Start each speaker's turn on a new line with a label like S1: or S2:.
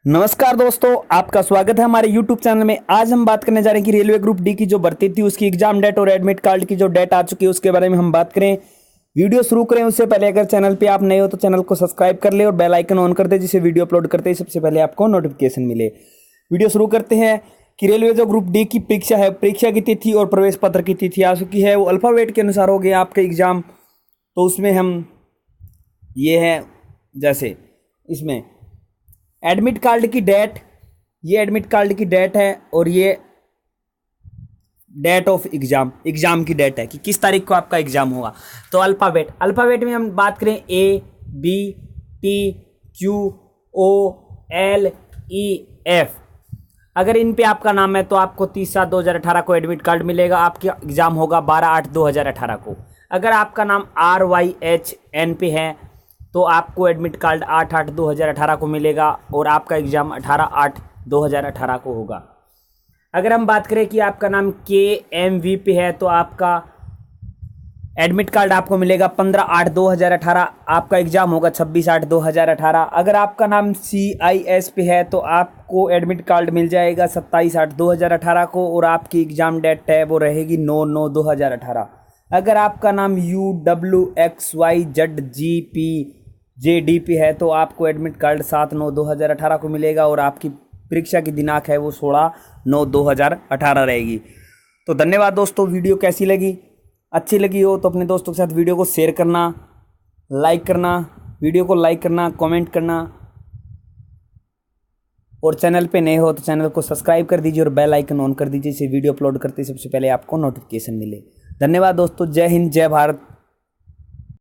S1: नमस्कार दोस्तों, आपका स्वागत है हमारे YouTube चैनल में। आज हम बात करने जा रहे हैं कि रेलवे ग्रुप डी की जो भर्ती थी उसकी एग्जाम डेट और एडमिट कार्ड की जो डेट आ चुकी है उसके बारे में हम बात करें। वीडियो शुरू करें उससे पहले अगर चैनल पे आप नए हो तो चैनल को सब्सक्राइब कर ले और बेल आइकन ऑन कर दे, जिससे वीडियो अपलोड करते ही सबसे पहले आपको नोटिफिकेशन मिले। वीडियो शुरू करते हैं कि रेलवे जो ग्रुप डी की परीक्षा है, परीक्षा की तिथि और प्रवेश पत्र की तिथि आ चुकी है। वो अल्फ़ाबेट के अनुसार हो गया आपका एग्जाम। तो उसमें हम ये है, जैसे इसमें एडमिट कार्ड की डेट, ये एडमिट कार्ड की डेट है और ये डेट ऑफ एग्जाम की डेट है कि किस तारीख को आपका एग्जाम होगा। तो अल्फ़ाबेट में हम बात करें A B T Q O L E F. अगर इन पे आपका नाम है तो आपको 30/7/2018 को एडमिट कार्ड मिलेगा। आपका एग्जाम होगा 12/8/2018 को। अगर आपका नाम RYHN पे है तो आपको एडमिट कार्ड 8/8/2018 को मिलेगा और आपका एग्जाम 18/8/2018 को होगा। अगर हम बात करें कि आपका नाम KMV पे है तो आपका एडमिट कार्ड आपको मिलेगा 15/8/2018। आपका एग्जाम होगा 26/8/2018। अगर आपका नाम CIS पे है तो आपको एडमिट कार्ड मिल जाएगा 27/8/2018 को और आपकी एग्जाम डेट है वो रहेगी 9/9/2018। अगर आपका नाम UWXYZGPJD पे है तो आपको एडमिट कार्ड 7/9/2018 को मिलेगा और आपकी परीक्षा की दिनांक है वो 16/9/2018 रहेगी। तो धन्यवाद दोस्तों। वीडियो कैसी लगी? अच्छी लगी हो तो अपने दोस्तों के साथ वीडियो को शेयर करना, लाइक करना, वीडियो को लाइक करना, कमेंट करना और चैनल पे नए हो तो चैनल को सब्सक्राइब कर दीजिए और बेल आइकन ऑन कर दीजिए, जिससे वीडियो अपलोड करते सबसे पहले आपको नोटिफिकेशन मिले। धन्यवाद दोस्तों। जय हिंद, जय भारत।